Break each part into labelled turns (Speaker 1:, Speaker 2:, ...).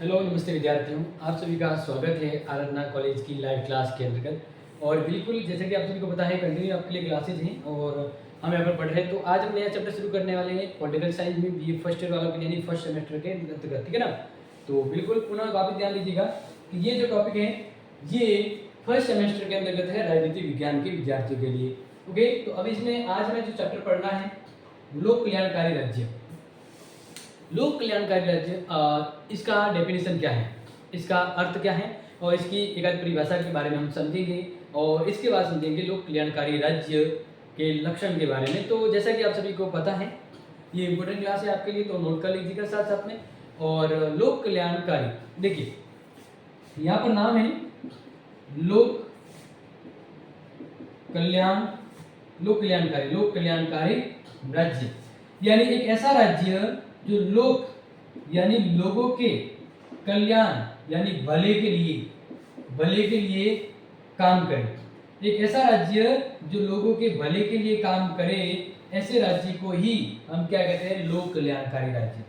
Speaker 1: Hello नमस्ते विद्यार्थियों, आप सभी का स्वागत है आराधना कॉलेज की लाइव क्लास के अंतर्गत। और बिल्कुल जैसे कि आप सभी को पता है कंटिन्यू आपके लिए क्लासेज हैं और हम यहाँ पर पढ़ रहे हैं। तो आज हम नया चैप्टर शुरू करने वाले हैं पॉलिटिकल साइंस में बीए फर्स्ट ईयर वालों के लिए, यानी फर्स्ट सेमेस्टर के अंतर्गत, ठीक है ना। तो बिल्कुल पुनः वापस ध्यान दीजिएगा कि ये जो टॉपिक है ये फर्स्ट सेमेस्टर के अंतर्गत है राजनीति विज्ञान के विद्यार्थियों के लिए। ओके, तो अब इसमें आज हमें जो चैप्टर पढ़ना है लोक कल्याणकारी राज्य। लोक कल्याणकारी राज्य, इसका डेफिनेशन क्या है, इसका अर्थ क्या है और इसकी एक आध परिभाषा के बारे में हम समझेंगे और इसके बाद समझेंगे लोक कल्याणकारी राज्य के लक्षण के बारे में। तो जैसा कि आप सभी को पता है ये इंपॉर्टेंट क्लास है आपके लिए, तो नोट कर लीजिएगा साथ साथ में। और लोक कल्याणकारी, देखिए यहाँ पर नाम है लोक कल्याणकारी राज्य, यानी एक ऐसा राज्य जो लोक यानी लोगों के कल्याण यानी भले के लिए काम करे। एक ऐसा राज्य जो लोगों के भले के लिए काम करे, ऐसे राज्य को ही हम क्या कहते हैं, लोक कल्याणकारी राज्य।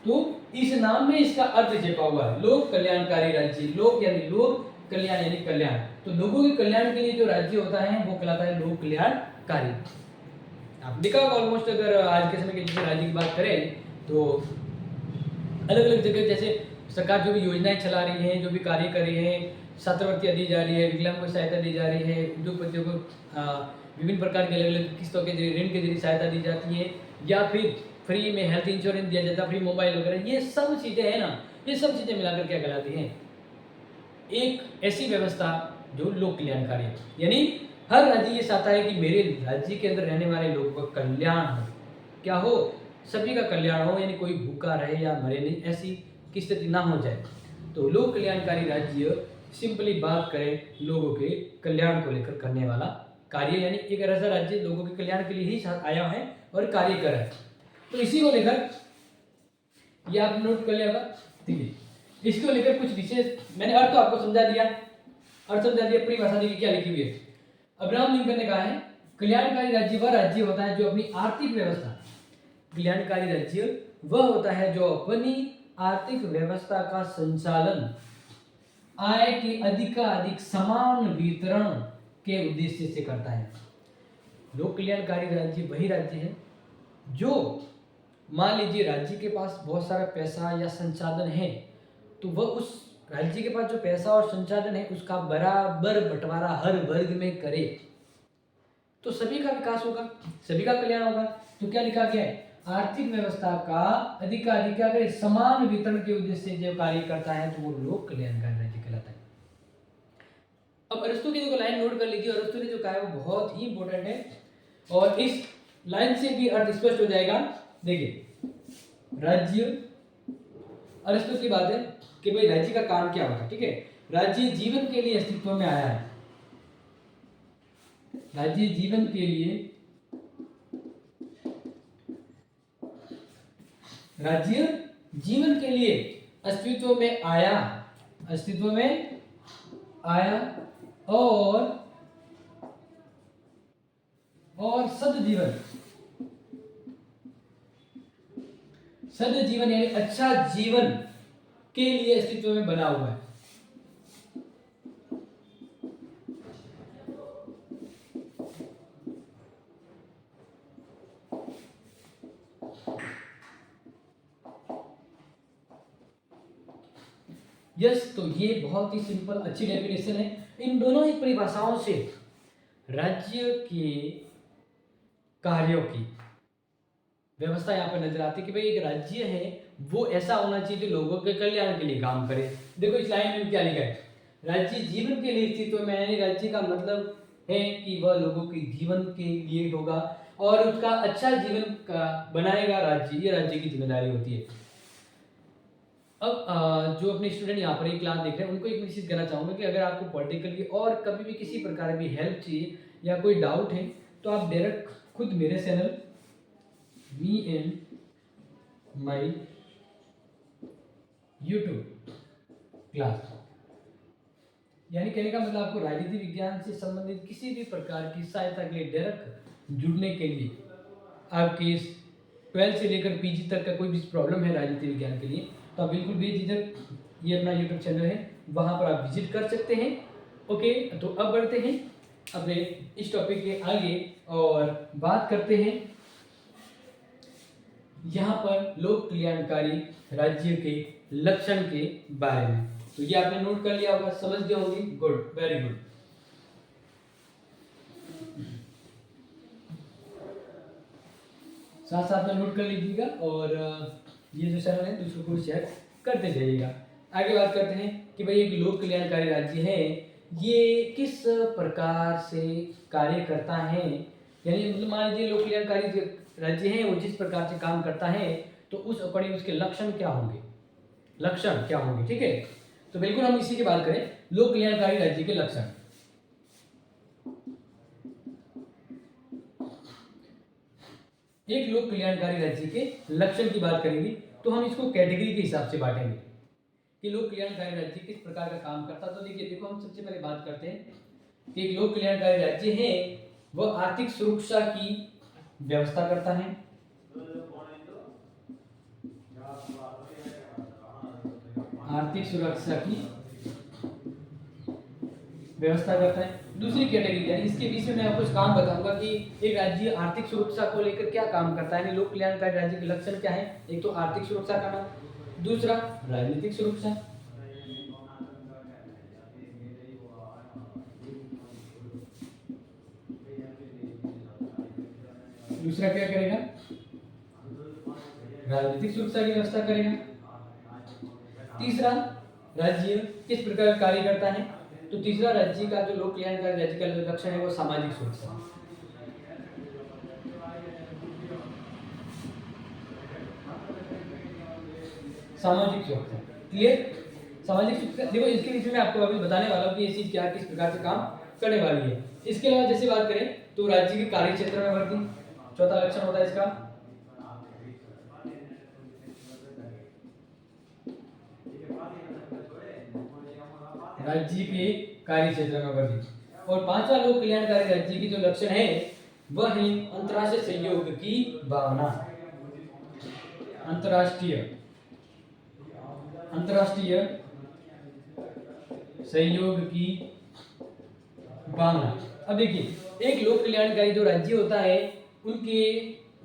Speaker 1: तो इस नाम में इसका अर्थ छिपा हुआ है, लोक कल्याणकारी राज्य। लोक यानी लोक, कल्याण यानी कल्याण, तो लोगों के कल्याण के लिए जो राज्य होता है वो कहलाता है लोक कल्याणकारी। आप देखा होगा ऑलमोस्ट, अगर आज के समय के जैसे राज्य की बात करें तो अलग अलग जगह जैसे सरकार जो भी योजनाएं चला रही है, जो भी कार्य कर रही है, छात्रवृत्तियां दी जा रही है, विकलांग को सहायता दी जा रही है, उद्योगपतियों को विभिन्न प्रकार के अलग अलग किस्तों के जरिए, ऋण के जरिए सहायता दी जाती है, या फिर फ्री में हेल्थ इंश्योरेंस दिया जाता है, फ्री मोबाइल वगैरह, ये सब चीज़ें हैं ना, ये सब चीज़ें मिलाकर क्या कहलाती हैं, एक ऐसी व्यवस्था जो लोक कल्याणकारी है। यानी हर राज्य ये चाहता है कि मेरे राज्य के अंदर रहने वाले लोगों का कल्याण हो, क्या हो, सभी का कल्याण हो, यानी कोई भूखा रहे या मरे नहीं, ऐसी की स्थिति ना हो जाए। तो लोक कल्याणकारी राज्य सिंपली बात करें लोगों के कल्याण को लेकर करने वाला कार्य, यानी एक ऐसा राज्य लोगों के कल्याण के लिए ही आया है और कार्य कर रहा है। तो इसी को लेकर ये आप नोट कर लिया, ठीक है। इसको लेकर कुछ विशेष, मैंने अर्थ तो आपको समझा दिया, परिभाषा देखिए क्या लिखी हुई है। अब्राहम लिंकन ने कहा है कल्याणकारी राज्य वह राज्य होता है जो अपनी आर्थिक व्यवस्था, कल्याणकारी राज्य वह होता है जो अपनी आर्थिक व्यवस्था का संचालन आय के अधिकाधिक समान वितरण के उद्देश्य से करता है। लोक कल्याणकारी राज्य वही राज्य है जो, मान लीजिए राज्य के पास बहुत सारा पैसा या संसाधन है, तो वह उस राज्य के पास जो पैसा और संसाधन है उसका बराबर बंटवारा हर वर्ग में करे, तो सभी का विकास होगा, सभी का कल्याण होगा। तो क्या लिखा गया है, आर्थिक व्यवस्था का अधिकाधिक क्या करे, समान वितरण के उद्देश्य से जो कार्य करता है तो वो लोक कल्याणकारी राज्य कहलाता है। अब अरस्तु की जो लाइन नोट कर लीजिए, अरस्तु ने जो कहा है वो बहुत ही इंपॉर्टेंट है और इस लाइन से भी अर्थ स्पष्ट हो जाएगा। देखिए राज्य, अरस्तु की बात है कि भाई राज्य का काम क्या होता है, ठीक है। राज्य जीवन के लिए अस्तित्व में आया है, राज्य जीवन के लिए, राज्य जीवन के लिए अस्तित्व में आया और सदजीवन यानी अच्छा जीवन के लिए अस्तित्व में बना हुआ है। यस, तो ये बहुत ही सिंपल अच्छी डेफिनेशन है। इन दोनों ही परिभाषाओं से राज्य के कार्यों की व्यवस्था यहाँ पर नजर आती है कि भाई एक राज्य है वो ऐसा होना चाहिए जो लोगों के कल्याण के लिए काम करे। देखो इस लाइन में क्या लिखा है, राज्य जीवन के लिए अस्तित्व में, यानी राज्य का मतलब है कि वह लोगों के जीवन के लिए होगा और उसका अच्छा जीवन का बनाएगा राज्य, ये राज्य की जिम्मेदारी होती है। अब जो अपने स्टूडेंट यहाँ पर एक क्लास देख रहे हैं उनको एक चीज़ कहना चाहूँगा कि अगर आपको पॉलिटिकल की और कभी भी किसी प्रकार की हेल्प चाहिए या कोई डाउट है तो आप डायरेक्ट खुद मेरे channel me and my YouTube class, यानी कहने का मतलब आपको राजनीति विज्ञान से संबंधित किसी भी प्रकार की सहायता के लिए डायरेक्ट जुड़ने के लिए, आपकी 12 से लेकर पीजी तक का कोई भी प्रॉब्लम है राजनीति विज्ञान के लिए, तो आप बिल्कुल बेझिझक ये अपना यूट्यूब चैनल है, वहाँ पर आप विजिट कर सकते हैं। ओके, तो अब बढ़ते हैं अपने इस टॉपिक के आगे और बात करते हैं यहाँ पर लोक कल्याणकारी राज्य के लक्षण के बारे में। तो ये आपने नोट कर लिया होगा, समझ गए होंगे, गुड, वेरी गुड। साथ साथ में नोट कर लीजिएगा और ये जो चैनल है दूसरों को शेयर करते जाइएगा। आगे बात करते हैं कि भाई एक लोक कल्याणकारी राज्य है, ये किस प्रकार से कार्य करता है, यानी मतलब मान लीजिए लोक कल्याणकारी राज्य है वो जिस प्रकार से काम करता है तो उस अकॉर्डिंग उसके लक्षण क्या होंगे, लक्षण क्या होंगे, ठीक है। तो बिल्कुल हम इसी की बात करें, लोक कल्याणकारी राज्य के लक्षण। एक लोक कल्याणकारी राज्य के लक्षण की बात करेंगे तो हम इसको कैटेगरी के हिसाब से बांटेंगे कि लोक कल्याणकारी राज्य किस प्रकार का काम करता है। तो देखिए, देखो हम सबसे पहले बात करते हैं कि एक लोक कल्याणकारी राज्य है वह आर्थिक सुरक्षा की व्यवस्था करता है, आर्थिक सुरक्षा की व्यवस्था करता है। दूसरी कैटेगरी यानी इसके बीच में मैं आपको काम बताऊंगा कि एक राज्य आर्थिक सुरक्षा को लेकर क्या काम करता है, लोक कल्याणकारी राज्य के लक्षण क्या है। एक तो आर्थिक सुरक्षा करना, दूसरा राजनीतिक सुरक्षा, दूसरा क्या करेगा, राजनीतिक सुरक्षा की व्यवस्था करेगा। तीसरा, राज्य किस प्रकार कार्य करता है, तो तीसरा राज्य का जो लोक कल्याणकारी राज्य का लक्षण है वो सामाजिक सुरक्षा, सामाजिक सुरक्षा, क्लियर। सामाजिक सुरक्षा देखो इसके बीच में आपको अभी बताने वाला हूँ कि ये चीज क्या किस प्रकार से काम करने वाली है। इसके अलावा जैसे बात करें तो राज्य के कार्य क्षेत्र में वृद्धि, चौथा लक्षण होता है इसका। राज्य के कार्य क्षेत्र में वृद्धि। और पांचवा लोक कल्याणकारी राज्य की जो लक्षण है वह है अंतर्राष्ट्रीय सहयोग की भावना, अंतर्राष्ट्रीय सहयोग की भावना। अब देखिए, एक लोक कल्याणकारी जो राज्य होता है उनके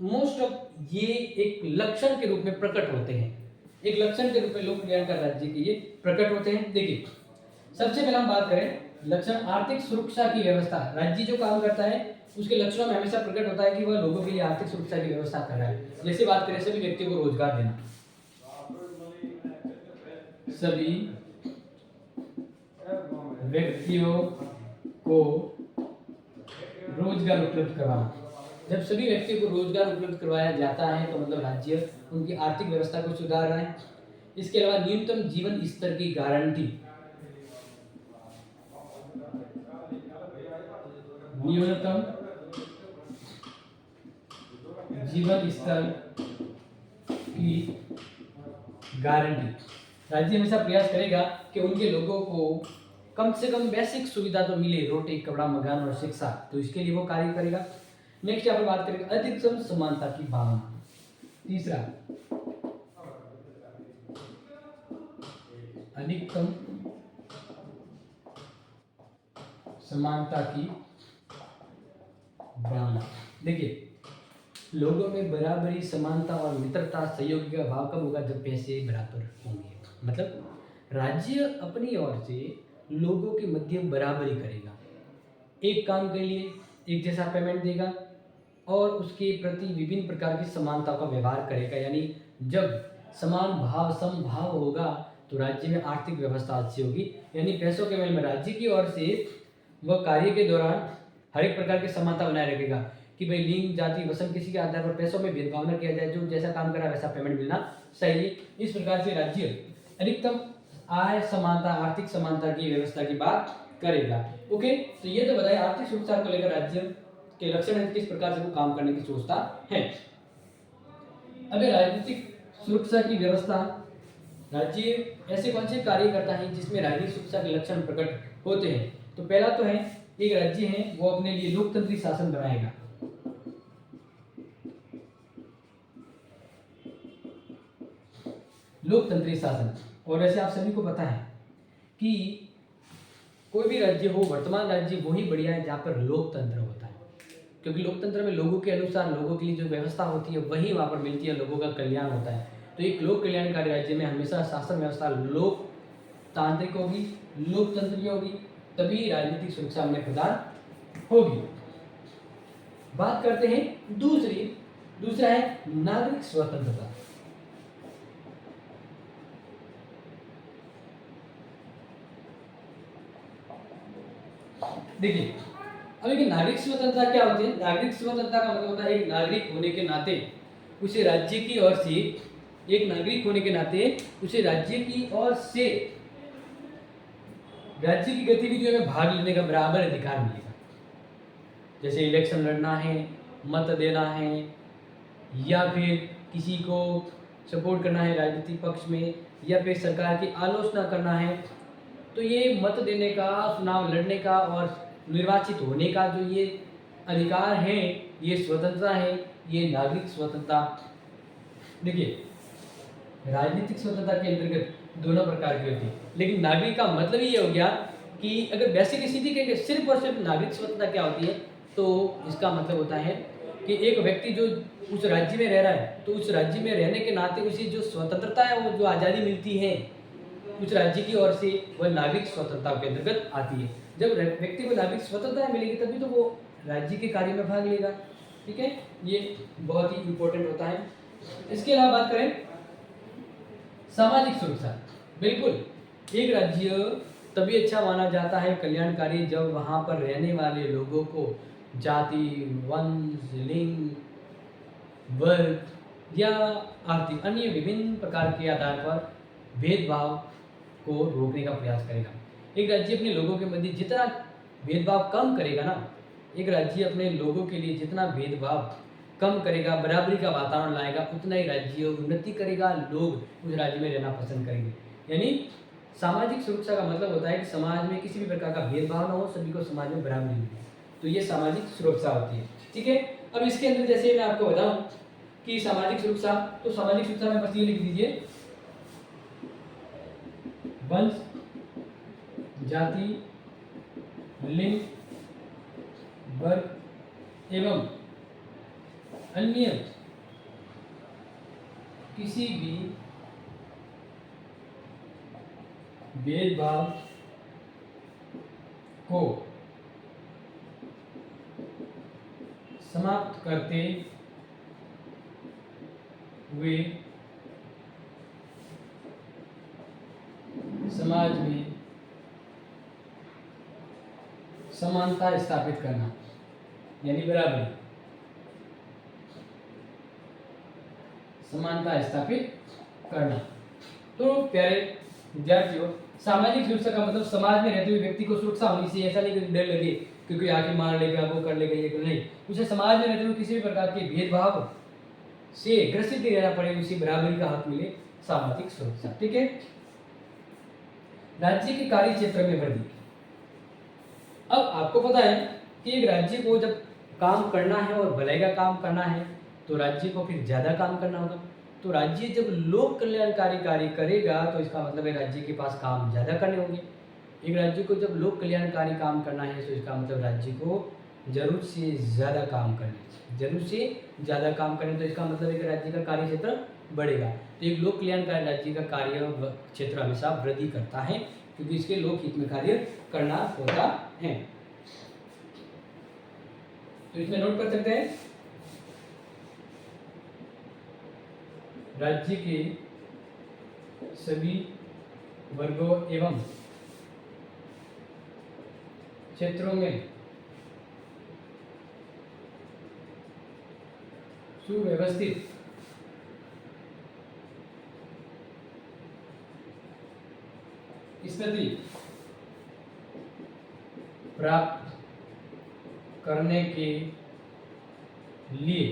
Speaker 1: मोस्ट ऑफ ये एक लक्षण के रूप में प्रकट होते हैं, एक लक्षण के रूप में लोक कल्याणकारी राज्य के ये प्रकट होते हैं। देखिए, सबसे पहले हम बात करें लक्षण आर्थिक सुरक्षा की व्यवस्था। राज्य जो काम करता है उसके लक्षणों में हमेशा प्रकट होता है कि वह लोगों के लिए आर्थिक सुरक्षा की व्यवस्था कर रहा है। जैसे बात करें सभी व्यक्तियों को रोजगार देना, सभी व्यक्तियों को रोजगार उपलब्ध करवाना। जब सभी व्यक्तियों को रोजगार उपलब्ध करवाया जाता है तो मतलब राज्य उनकी आर्थिक व्यवस्था को सुधार रहा है। इसके अलावा न्यूनतम जीवन स्तर की गारंटी, न्यूनतम जीवन स्तर की गारंटी। राज्य हमेशा प्रयास करेगा कि उनके लोगों को कम से कम बेसिक सुविधा तो मिले, रोटी, कपड़ा, मकान और शिक्षा, तो इसके लिए वो कार्य करेगा। नेक्स्ट यहाँ पर बात करेंगे अधिकतम समानता की भावना। तीसरा, अधिकतम समानता की भावना। देखिए, लोगों में बराबरी, समानता और मित्रता, सहयोग का भाव कब होगा, जब पैसे बराबर होंगे। मतलब राज्य अपनी ओर से लोगों के मध्य बराबरी करेगा, एक काम के लिए एक जैसा पेमेंट देगा और उसके प्रति विभिन्न प्रकार की समानता का व्यवहार करेगा। यानी जब समान भाव समभाव होगा तो राज्य में आर्थिक व्यवस्था अच्छी होगी। यानी पैसों के मेल में राज्य की ओर से वह कार्य के दौरान हर एक प्रकार की समानता बनाए रखेगा कि भाई लिंग, जाति, वसन किसी के आधार पर पैसों में भेदभाव न किया जाए, जो जैसा काम करा वैसा पेमेंट मिलना चाहिए। इस प्रकार से राज्य अधिकतम आय समानता, आर्थिक समानता की व्यवस्था की बात करेगा। ओके, तो ये तो बताया आर्थिक सुरक्षा को लेकर राज्य के लक्षण है, किस प्रकार से वो काम करने की सोचता है। अब राजनीतिक सुरक्षा की व्यवस्था, राज्य ऐसे कौन से कार्य करता है जिसमें राजनीतिक सुरक्षा के लक्षण प्रकट होते हैं। तो पहला तो है एक राज्य है वो अपने लिए लोकतंत्री शासन बनाएगा, लोकतंत्री शासन। और वैसे आप सभी को पता है कि कोई भी राज्य हो, वर्तमान राज्य वही बढ़िया है जहाँ पर लोकतंत्र होता है, क्योंकि लोकतंत्र में लोगों के अनुसार लोगों के लिए जो व्यवस्था होती है वही वहाँ पर मिलती है, लोगों का कल्याण होता है। तो एक लोक कल्याणकारी राज्य में हमेशा शासन व्यवस्था लोकतांत्रिक होगी, लोकतंत्र होगी, तभी राजनीतिक सुरक्षा हमें प्रदान होगी। बात करते हैं दूसरा है नागरिक स्वतंत्रता। देखिए, अब एक नागरिक स्वतंत्रता क्या होती है? नागरिक स्वतंत्रता का मतलब होता है एक नागरिक होने के नाते उसे राज्य की ओर से एक नागरिक होने के नाते उसे राज्य की ओर से राज्य की गतिविधियों में भाग लेने का बराबर अधिकार मिलेगा। जैसे इलेक्शन लड़ना है, मत देना है, या फिर किसी को सपोर्ट करना है राजनीतिक पक्ष में, या फिर सरकार की आलोचना करना है, तो ये मत देने का, चुनाव लड़ने का और निर्वाचित होने का जो ये अधिकार है, ये स्वतंत्रता है, ये नागरिक स्वतंत्रता। देखिए, राजनीतिक स्वतंत्रता के अंतर्गत दोनों प्रकार की होती है, लेकिन नागरिक का मतलब ये हो गया कि अगर बेसिक स्थिति के सिर्फ और सिर्फ नागरिक स्वतंत्रता क्या होती है, तो इसका मतलब होता है कि एक व्यक्ति जो उस राज्य में रह रहा है, तो उस राज्य में रहने के नाते उसे जो स्वतंत्रता है, वो जो आज़ादी मिलती है उस राज्य की ओर से, वह नागरिक स्वतंत्रता के अंतर्गत आती है। जब व्यक्ति को नागरिक स्वतंत्रता मिलेगी तभी तो वो राज्य के कार्य में भाग लेगा। ठीक है, ये बहुत ही इंपॉर्टेंट होता है। इसके अलावा बात करें सामाजिक सुरक्षा। बिल्कुल, एक राज्य तभी अच्छा माना जाता है कल्याणकारी जब वहाँ पर रहने वाले लोगों को जाति, वंश, लिंग, वर्ग या आर्थिक अन्य विभिन्न प्रकार के आधार पर भेदभाव को रोकने का प्रयास करेगा। एक राज्य अपने लोगों के मध्य जितना भेदभाव कम करेगा ना, एक राज्य अपने लोगों के लिए जितना भेदभाव कम करेगा, बराबरी का वातावरण लाएगा, उतना ही राज्य उन्नति करेगा, लोग उस राज्य में रहना पसंद करेंगे। यानी सामाजिक सुरक्षा का मतलब होता है कि समाज में किसी भी प्रकार का भेदभाव ना हो, सभी को समाज में बराबरी मिले, तो ये सामाजिक सुरक्षा होती है। ठीक है, अब इसके अंदर जैसे मैं आपको बताऊं कि सामाजिक सुरक्षा, तो सामाजिक सुरक्षा में बस ये लिख दीजिए, वंश, जाति, लिंग, वर्ग एवं अन्य किसी भी भेदभाव को समाप्त करते हुए समाज में समानता स्थापित करना, यानी बराबरी, समानता स्थापित करना। तो प्यारे विद्यार्थियों, सामाजिक सुरक्षा का मतलब समाज में रहते हुए व्यक्ति को सुरक्षा होनी चाहिए। ऐसा नहीं कि डर लगे क्योंकि आके मार लेगा, वो कर लेगा, ये कर नहीं, उसे समाज में रहते हुए किसी भी प्रकार के भेदभाव से ग्रसित नहीं रहना पड़े, उसे बराबरी का हक मिले, सामाजिक सुरक्षा। ठीक है, राज्य के कार्य क्षेत्र में वृद्धि। अब आपको पता है कि एक राज्य को जब काम करना है और भलाई का काम करना है, तो राज्य को फिर ज्यादा काम करना होगा। तो राज्य जब लोक कल्याणकारी कार्य करेगा तो इसका मतलब है राज्य के पास काम ज्यादा करने होंगे। एक राज्य को जब लोक कल्याणकारी काम करना है तो इसका मतलब राज्य को जरूरत से ज्यादा काम करने, जरूरत से ज्यादा काम करने, तो इसका मतलब है कि राज्य का कार्य क्षेत्र बढ़ेगा। तो एक लोक कल्याणकारी राज्य का कार्य क्षेत्र हमेशा वृद्धि करता है, क्योंकि इसके लोक हित में कार्य करना होता है। तो इसमें नोट कर सकते हैं, राज्य के सभी वर्गों एवं क्षेत्रों में सुव्यवस्थित स्थिति प्राप्त करने के लिए,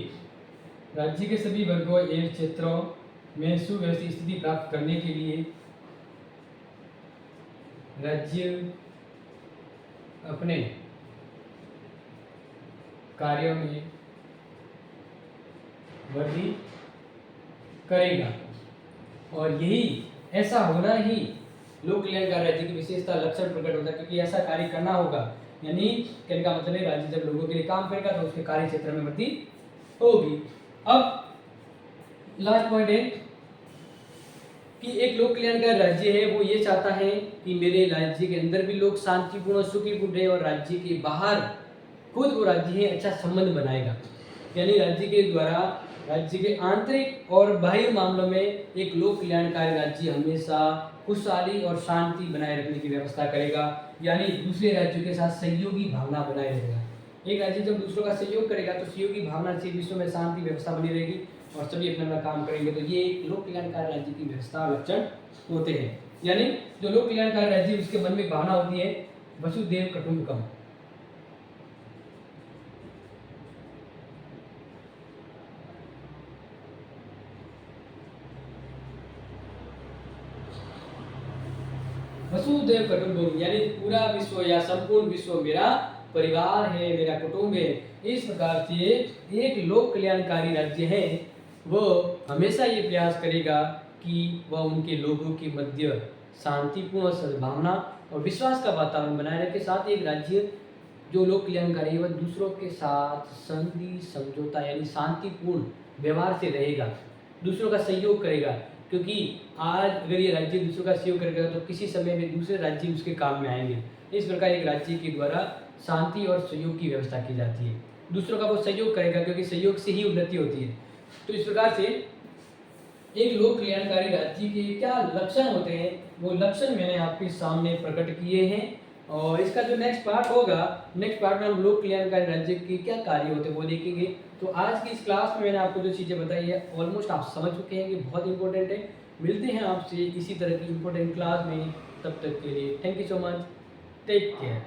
Speaker 1: राज्य के सभी वर्गों एवं क्षेत्रों में सुव्यवस्थित स्थिति प्राप्त करने के लिए राज्य अपने कार्यों में वृद्धि करेगा, और यही ऐसा होना ही लोक कल्याणकारी राज्य की विशेषता लक्षण प्रकट होता है, क्योंकि ऐसा कार्य करना होगा। यानी कहने का मतलब है राज्य जब लोगों के लिए काम करेगा तो उसके कार्य क्षेत्र में वृद्धि होगी। अब लास्ट पॉइंट है कि एक लोक कल्याणकारी राज्य है वो ये चाहता है कि मेरे राज्य के अंदर भी लोग शांतिपूर्ण और सुखीपूर्ण रहे, और राज्य के बाहर खुद वो राज्य है अच्छा संबंध बनाएगा। यानी राज्य के द्वारा राज्य के आंतरिक और बाह्य मामलों में एक लोक कल्याणकारी राज्य हमेशा खुशहाली और शांति बनाए रखने की व्यवस्था करेगा, यानी दूसरे राज्यों के साथ सहयोगी भावना बनाए रखेगा। एक राज्य जब दूसरों का सहयोग करेगा तो सहयोगी भावना से विश्व में शांति व्यवस्था बनी रहेगी और सभी अपना अपना काम करेंगे। तो ये एक लोक कल्याणकारी राज्य की व्यवस्था लक्षण होते हैं। यानी जो लोक कल्याणकारी राज्य उसके मन में भावना होती है वसुधैव कुटुंबकम। वसुधैव कुटुंबकम यानी पूरा विश्व या संपूर्ण विश्व मेरा परिवार है, मेरा कुटुंब है। इस प्रकार से एक लोक कल्याणकारी राज्य है वो हमेशा ये प्रयास करेगा कि वह उनके लोगों के मध्य शांतिपूर्ण सद्भावना और विश्वास का वातावरण बनाए रखे। साथ ही एक राज्य जो लोक कल्याणकारी है वह दूसरों के साथ संधि समझौता यानी शांतिपूर्ण व्यवहार से रहेगा, दूसरों का सहयोग करेगा। क्योंकि आज अगर ये राज्य दूसरों का सहयोग करेगा तो किसी समय में दूसरे राज्य उसके काम में आएंगे। इस प्रकार एक राज्य के द्वारा शांति और सहयोग की व्यवस्था की जाती है, दूसरों का वो सहयोग करेगा क्योंकि सहयोग से ही उन्नति होती है। तो इस प्रकार से एक लोक कल्याणकारी राज्य के क्या लक्षण होते हैं वो लक्षण मैंने आपके सामने प्रकट किए हैं, और इसका जो नेक्स्ट पार्ट होगा, नेक्स्ट पार्ट में हम लोक कल्याणकारी राज्य के क्या कार्य होते हैं वो देखेंगे। तो आज की इस क्लास में मैंने आपको जो चीज़ें बताई है ऑलमोस्ट आप समझ चुके हैं कि बहुत इंपॉर्टेंट है। मिलते हैं आपसे इसी तरह की इंपॉर्टेंट क्लास में, तब तक के लिए thank you so much, take care.